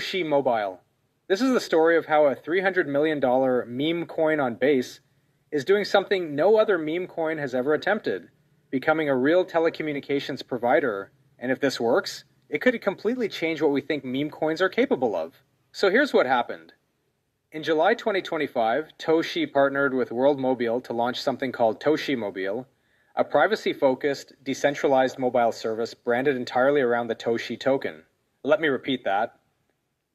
Toshi Mobile. This is the story of how a $300 million meme coin on Base is doing something no other meme coin has ever attempted, becoming a real telecommunications provider, and if this works, it could completely change what we think meme coins are capable of. So here's what happened. In July 2025, Toshi partnered with World Mobile to launch something called Toshi Mobile, a privacy-focused, decentralized mobile service branded entirely around the Toshi token. Let me repeat that,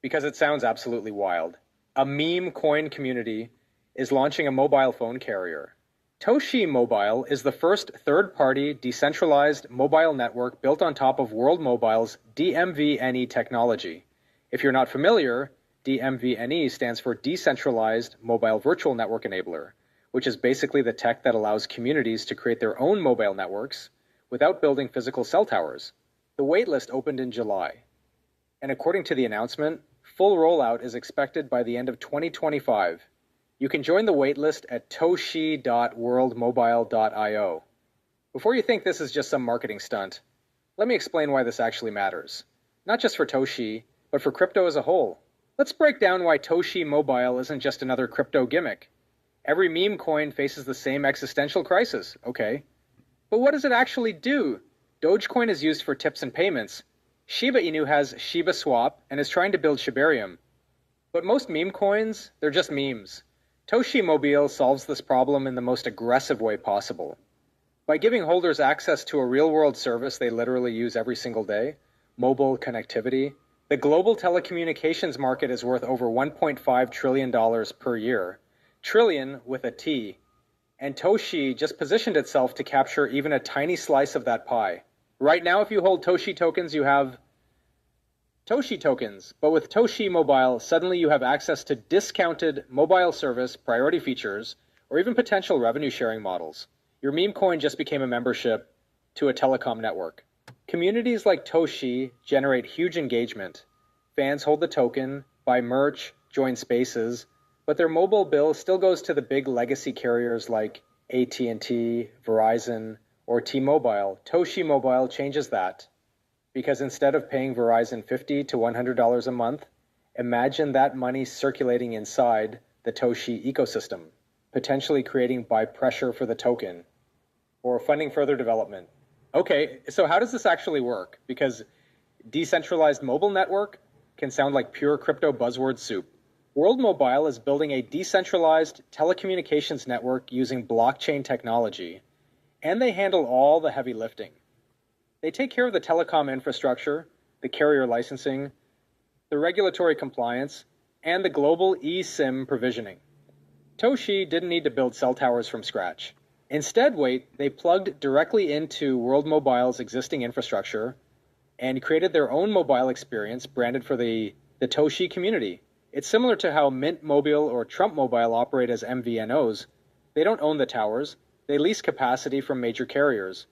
because it sounds absolutely wild. A meme coin community is launching a mobile phone carrier. Toshi Mobile is the first third-party decentralized mobile network built on top of World Mobile's DMVNE technology. If you're not familiar, DMVNE stands for Decentralized Mobile Virtual Network Enabler, which is basically the tech that allows communities to create their own mobile networks without building physical cell towers. The waitlist opened in July, and according to the announcement, full rollout is expected by the end of 2025. You can join the waitlist at toshi.worldmobile.io. Before you think this is just some marketing stunt, let me explain why this actually matters. Not just for Toshi, but for crypto as a whole. Let's break down why Toshi Mobile isn't just another crypto gimmick. Every meme coin faces the same existential crisis, okay? But what does it actually do? Dogecoin is used for tips and payments. Shiba Inu has Shiba Swap and is trying to build Shibarium. But most meme coins, they're just memes. Toshi Mobile solves this problem in the most aggressive way possible. By giving holders access to a real-world service they literally use every single day, mobile connectivity, the global telecommunications market is worth over $1.5 trillion per year. Trillion with a T. And Toshi just positioned itself to capture even a tiny slice of that pie. Right now, if you hold Toshi tokens, you have Toshi tokens. But with Toshi Mobile, suddenly you have access to discounted mobile service, priority features, or even potential revenue sharing models. Your meme coin just became a membership to a telecom network. Communities like Toshi generate huge engagement. Fans hold the token, buy merch, join spaces, but their mobile bill still goes to the big legacy carriers like AT&T, Verizon, or T-Mobile. Toshi Mobile changes that, because instead of paying Verizon $50 to $100 a month, imagine that money circulating inside the Toshi ecosystem, potentially creating buy pressure for the token, or funding further development. Okay, so how does this actually work? Because decentralized mobile network can sound like pure crypto buzzword soup. World Mobile is building a decentralized telecommunications network using blockchain technology, and they handle all the heavy lifting. They take care of the telecom infrastructure, the carrier licensing, the regulatory compliance, and the global eSIM provisioning. Toshi didn't need to build cell towers from scratch. Instead, they plugged directly into World Mobile's existing infrastructure and created their own mobile experience branded for the Toshi community. It's similar to how Mint Mobile or Trump Mobile operate as MVNOs. They don't own the towers, they lease capacity from major carriers.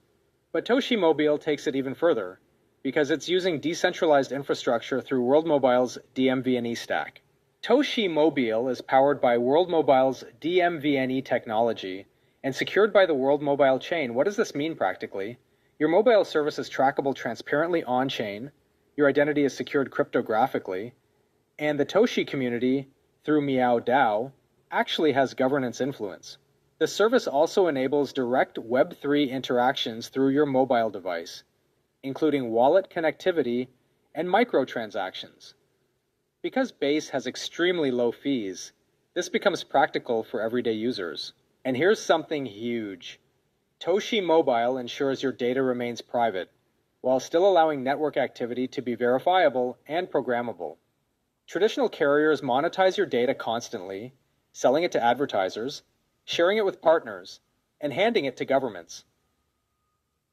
But Toshi Mobile takes it even further, because it's using decentralized infrastructure through World Mobile's DMVNE stack. Toshi Mobile is powered by World Mobile's DMVNE technology and secured by the World Mobile chain. What does this mean practically? Your mobile service is trackable transparently on-chain, your identity is secured cryptographically, and the Toshi community, through MeowDAO, actually has governance influence. The service also enables direct Web3 interactions through your mobile device, including wallet connectivity and microtransactions. Because Base has extremely low fees, this becomes practical for everyday users. And here's something huge. Toshi Mobile ensures your data remains private, while still allowing network activity to be verifiable and programmable. Traditional carriers monetize your data constantly, selling it to advertisers, sharing it with partners, and handing it to governments.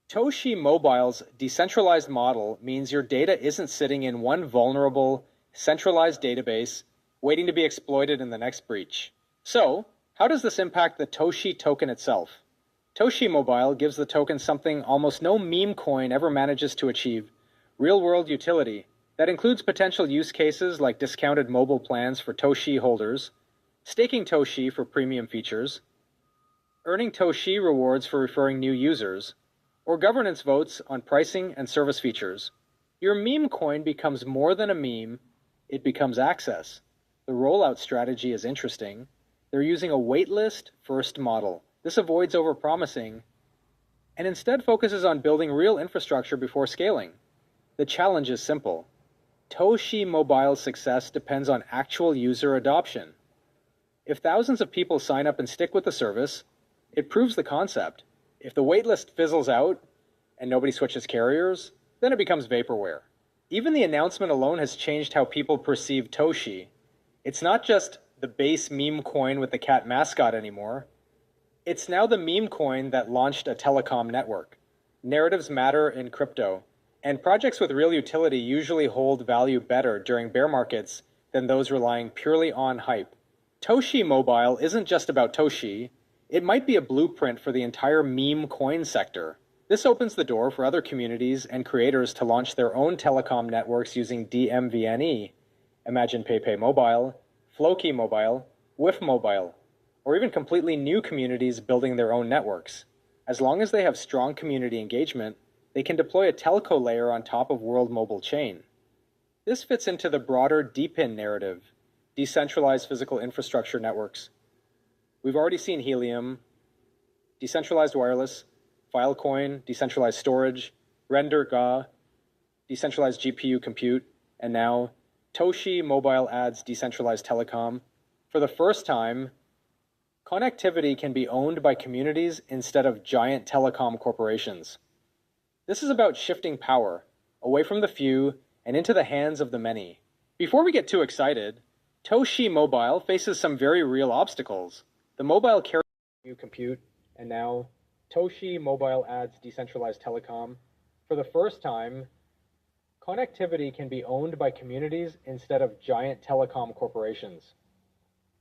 Toshi Mobile's decentralized model means your data isn't sitting in one vulnerable, centralized database waiting to be exploited in the next breach. So, how does this impact the Toshi token itself? Toshi Mobile gives the token something almost no meme coin ever manages to achieve: real-world utility. That includes potential use cases like discounted mobile plans for Toshi holders, staking Toshi for premium features, earning Toshi rewards for referring new users, or governance votes on pricing and service features. Your meme coin becomes more than a meme. it becomes access. The rollout strategy is interesting. They're using a waitlist first model. This avoids overpromising and instead focuses on building real infrastructure before scaling. The challenge is simple. Toshi Mobile's success depends on actual user adoption. If thousands of people sign up and stick with the service, it proves the concept. If the waitlist fizzles out and nobody switches carriers, then it becomes vaporware. Even the announcement alone has changed how people perceive Toshi. It's not just the base meme coin with the cat mascot anymore. It's now the meme coin that launched a telecom network. Narratives matter in crypto, and projects with real utility usually hold value better during bear markets than those relying purely on hype. Toshi Mobile isn't just about Toshi. It might be a blueprint for the entire meme coin sector. This opens the door for other communities and creators to launch their own telecom networks using DMVNE. Imagine PayPay Mobile, Floki Mobile, Whiff Mobile, or even completely new communities building their own networks. As long as they have strong community engagement, they can deploy a telco layer on top of World Mobile Chain. This fits into the broader DePIN narrative, decentralized physical infrastructure networks. We've already seen Helium, decentralized wireless, Filecoin, decentralized storage, Render Ga, decentralized GPU compute, and now Toshi Mobile adds decentralized telecom. For the first time, connectivity can be owned by communities instead of giant telecom corporations. This is about shifting power away from the few and into the hands of the many. Before we get too excited, Toshi Mobile faces some very real obstacles. The mobile carrier compute, and now Toshi Mobile adds decentralized telecom. For the first time, connectivity can be owned by communities instead of giant telecom corporations.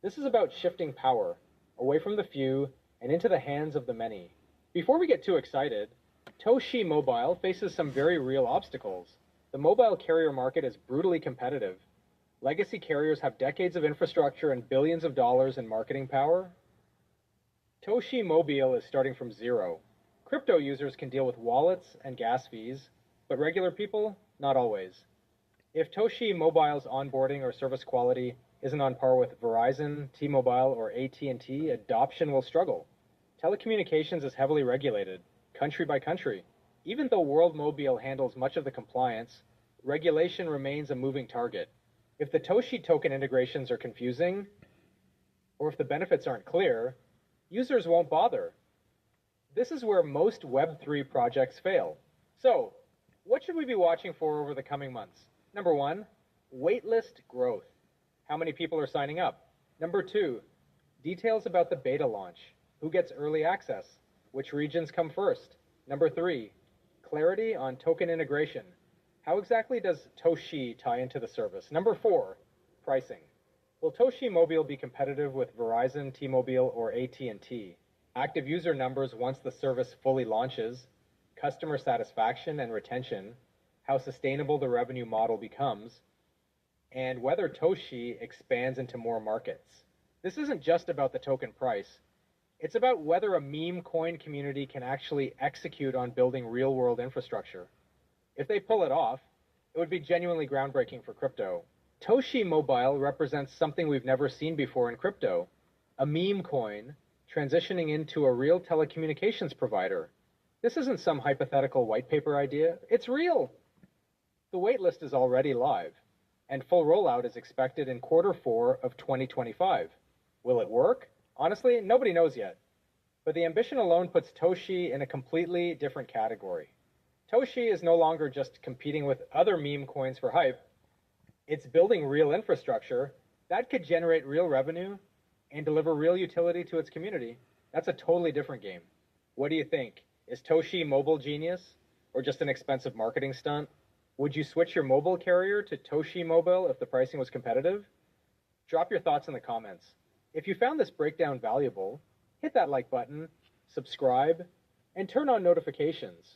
This is about shifting power away from the few and into the hands of the many. Before we get too excited, Toshi Mobile faces some very real obstacles. The mobile carrier market is brutally competitive. Legacy carriers have decades of infrastructure and billions of dollars in marketing power. Toshi Mobile is starting from zero. Crypto users can deal with wallets and gas fees, but regular people, not always. If Toshi Mobile's onboarding or service quality isn't on par with Verizon, T-Mobile, or AT&T, adoption will struggle. Telecommunications is heavily regulated, country by country. Even though World Mobile handles much of the compliance, regulation remains a moving target. If the Toshi token integrations are confusing, or if the benefits aren't clear, users won't bother. This is where most Web3 projects fail. So, what should we be watching for over the coming months? Number 1, waitlist growth. How many people are signing up? Number 2, details about the beta launch. Who gets early access? Which regions come first? Number 3, clarity on token integration. How exactly does Toshi tie into the service? Number 4, pricing. Will Toshi Mobile be competitive with Verizon, T-Mobile, or AT&T? Active user numbers once the service fully launches, customer satisfaction and retention, how sustainable the revenue model becomes, and whether Toshi expands into more markets. This isn't just about the token price. It's about whether a meme coin community can actually execute on building real-world infrastructure. If they pull it off, it would be genuinely groundbreaking for crypto. Toshi Mobile represents something we've never seen before in crypto, a meme coin transitioning into a real telecommunications provider. This isn't some hypothetical white paper idea, it's real. The waitlist is already live, and full rollout is expected in Q4 of 2025. Will it work? Honestly, nobody knows yet. But the ambition alone puts Toshi in a completely different category. Toshi is no longer just competing with other meme coins for hype. It's building real infrastructure that could generate real revenue and deliver real utility to its community. That's a totally different game. What do you think? Is Toshi mobile genius or just an expensive marketing stunt? Would you switch your mobile carrier to Toshi Mobile if the pricing was competitive? Drop your thoughts in the comments. If you found this breakdown valuable, hit that like button, subscribe, and turn on notifications.